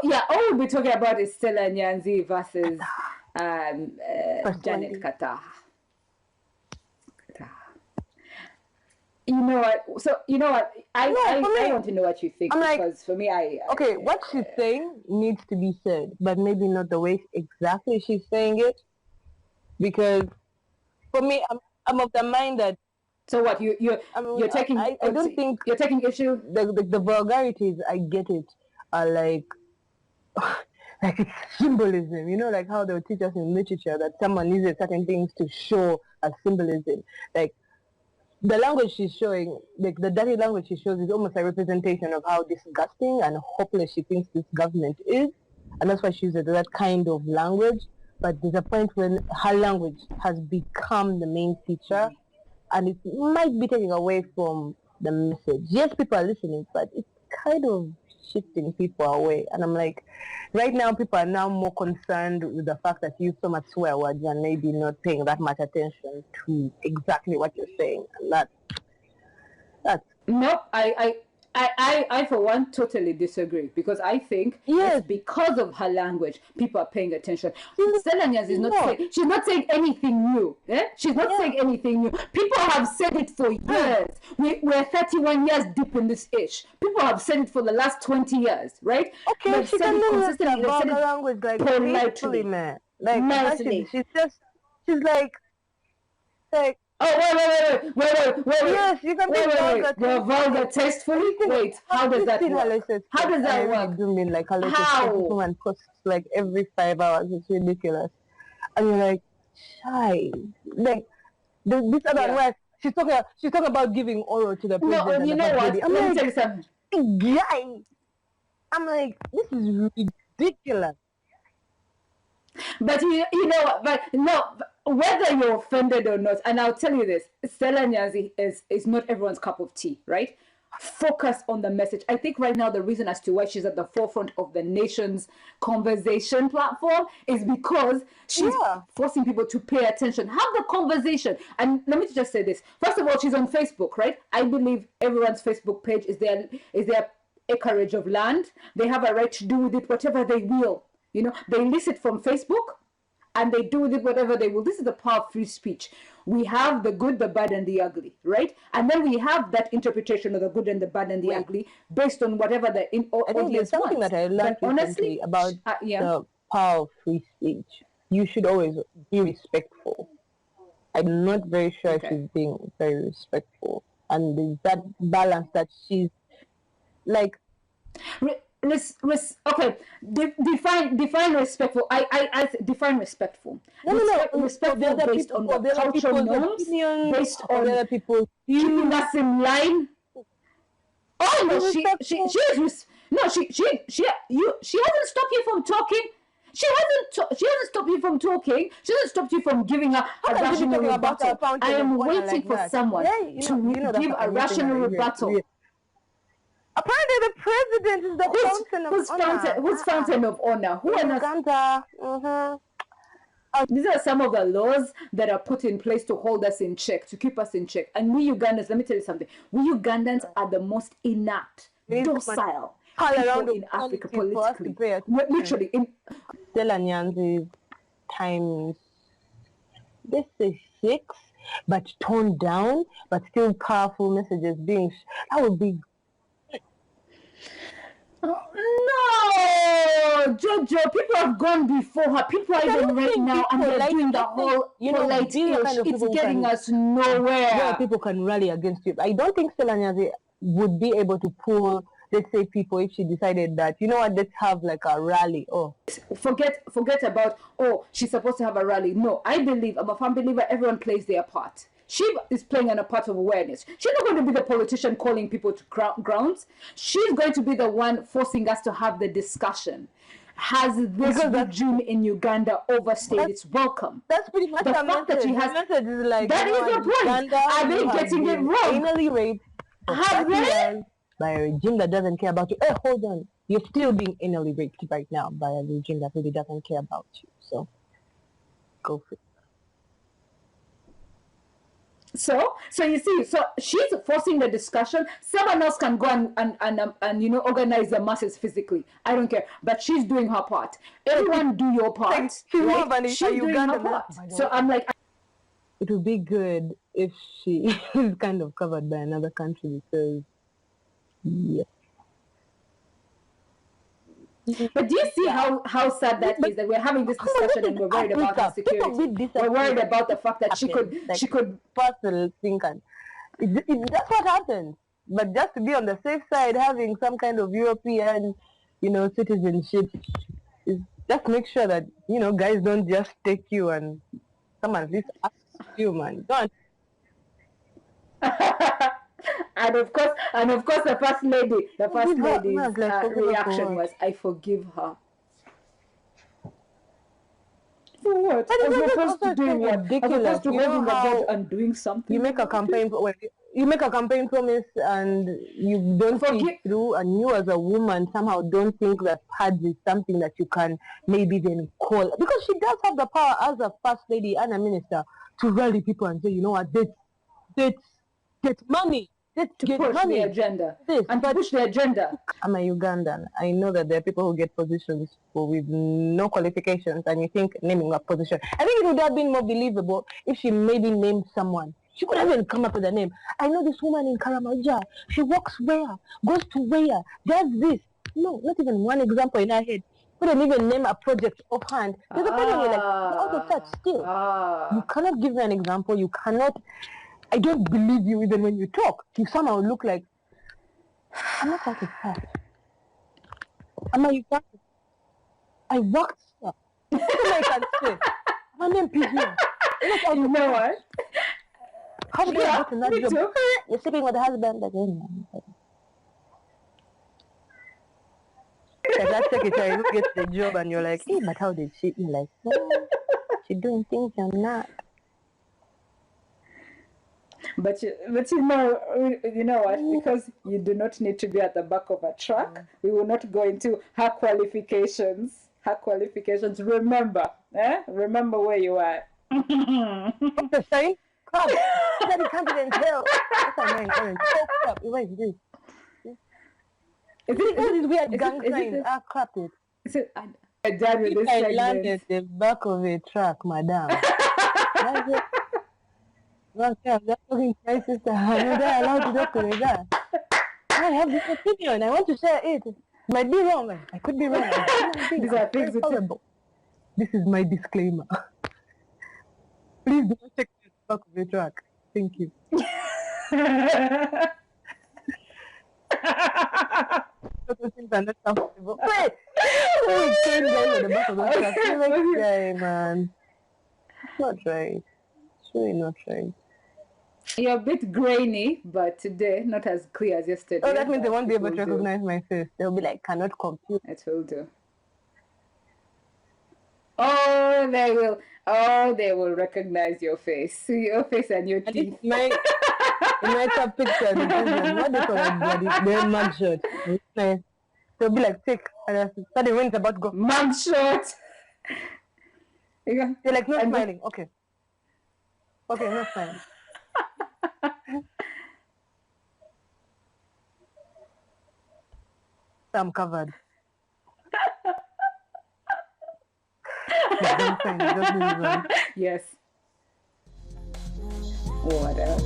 all we'll be talking about is Stella Nyanzi versus Janet Kataha. You know what? So you know what? I want to know what you think, because for me, what she's saying needs to be said, but maybe not the way exactly she's saying it. Because for me, I'm of the mind that. So what you're taking? I don't think you're taking issue. The vulgarities, I get it, are like it's symbolism. You know, like how they would teach us in literature that someone uses certain things to show a symbolism, like. The language she's showing, like the dirty language she shows, is almost a representation of how disgusting and hopeless she thinks this government is, and that's why she uses that kind of language. But there's a point when her language has become the main feature, and it might be taking away from the message. Yes, people are listening, but it's kind of shifting people away. And I'm like, right now people are now more concerned with the fact that you use so much swear words and maybe not paying that much attention to exactly what you're saying. And that's no, I for one totally disagree, because I think it's because of her language people are paying attention. Stella Nyanzi is she's not saying anything new. She's not saying anything new. People have said it for years. We're 31 years deep in this ish. People have said it for the last 20 years, right? Okay, they've she said can it use consistently. that vulgar language like politely, man. Like nicely. She's like. Oh, wait. Yes, you can be vulgar. You're vulgar tastefully? Wait, how does that work? How does that work? I really do mean like how? Woman posts like every 5 hours. It's ridiculous. And you're like, shy. Like, this other one, she's talking about giving oral to the president. No, you know what? Let me tell you something. I'm like, this is ridiculous. But you know what? But no, whether you're offended or not, and I'll tell you this, Stella Nyanzi is not everyone's cup of tea, right? Focus on the message. I think right now the reason as to why she's at the forefront of the nation's conversation platform is because she's forcing people to pay attention. Have the conversation. And let me just say this. First of all, she's on Facebook, right? I believe everyone's Facebook page is their acreage of land. They have a right to do with it whatever they will. You know, they list it from Facebook and they do with it whatever they will. This is the power of free speech. We have the good, the bad, and the ugly, right? And then we have that interpretation of the good and the bad and the ugly based on whatever the audience something wants. That I learned honestly about the power of free speech. You should always be respectful. I'm not very sure if she's being very respectful. And there's that balance that she's like... Okay, define respectful. I define respectful. Respectful based on what cultural norms, based on other people's keeping us in line. Oh no, she hasn't stopped you from talking. She hasn't stopped you from talking. She hasn't stopped you from giving her a rational rebuttal. I am waiting for someone to give a rational rebuttal. Apparently, the president is the fountain of honor. Who's fountain of honor? Who are Uganda? These are some of the laws that are put in place to hold us in check, to keep us in check. And we Ugandans, let me tell you something. We Ugandans are the most inert, docile people in Africa politically. Literally. Stella Nyanzi's times, this is 6, but toned down, but still powerful messages being... That would be... No, Jojo, people have gone before her. People are even right now, and they're doing the whole polite It's getting us nowhere. Yeah, people can rally against you. I don't think Stella Nyanzi would be able to pull, let's say, people if she decided that, you know what, let's have like a rally. Forget about, she's supposed to have a rally. No, I believe, I'm a firm believer, everyone plays their part. She is playing a part of awareness. She's not going to be the politician calling people to grounds. She's going to be the one forcing us to have the discussion. Has this regime in Uganda overstayed its welcome? That's pretty much the fact that she has. Message is like, that is the point. Are they getting it wrong? Anally raped by a regime that doesn't care about you. Hey, hold on. You're still being anally raped right now by a regime that really doesn't care about you. So, go for it. So you see, so she's forcing the discussion. Someone else can go and organize the masses physically. I don't care, but she's doing her part. Everyone do your part. Like, she's more of She's doing her Ugandan. part. Oh my So God. I'm like, It would be good if she is kind of covered by another country because, yeah. but do you see how sad that is that we're having this discussion and we're worried about her security. We're worried about the fact that she could personal think and that's what happens. But just to be on the safe side, having some kind of European, citizenship is just make sure that guys don't just take you and someone at least ask you, man. Don't. and of course, the first lady's reaction was, "I forgive her." For what? As opposed to doing what? As opposed to holding the judge and doing something. You make a campaign promise and you don't see it through, and you as a woman somehow don't think that PADS is something that you can maybe then call, because she does have the power as a first lady and a minister to rally people and say, you know what, get money. To push the agenda. Push the agenda. I'm a Ugandan. I know that there are people who get positions with no qualifications, and you think naming a position. I think it would have been more believable if she maybe named someone. She could have even come up with a name. I know this woman in Karamajong. She works where, goes to where, does this. No, not even one example in her head. Couldn't even name a project offhand. There's a problem with out of touch still. You cannot give me an example. You cannot. I don't believe you even when you talk. You somehow look like, I'm not out of touch. I'm a Ugandan. I worked here. That's all I can say. My name is here. You know what? How did you get in that job? Too. You're sleeping with the husband again. Like last secretary who gets the job and you're like, hey, but how did she? You're like, no, she's doing things you're not. But you know what? Because you do not need to be at the back of a truck. We will not go into her qualifications. Remember, Remember where you are. The same crap. That can't even tell. That's annoying. So crap. What is this? Is this weird gang sign? Crap it. I'm done with this segment. I landed the back of a truck, madam. That's it. Well, I'm just talking to my sister. I'm not allowed to talk to the guy. I have this opinion. I want to share it. Might be wrong. I could be wrong. These are things horrible. This is my disclaimer. Please do not check the back of the truck. Thank you. Things are not comfortable. Wait! We came down at the back of the truck. Yeah, man. It's not right. It's really not right. You're a bit grainy, but today not as clear as yesterday. Oh, that means they won't be able to recognize my face. They'll be like, cannot compute. I told you. Oh, they will. Oh, they will recognize your face. Your face and your teeth. My top picture, what they call it, bloody, their mugshot. Nice. They'll be like, take. And I started when it's about to go. Mugshot. They're like, not smiling. Okay. Okay, not smiling. I'm covered. Yes. What else?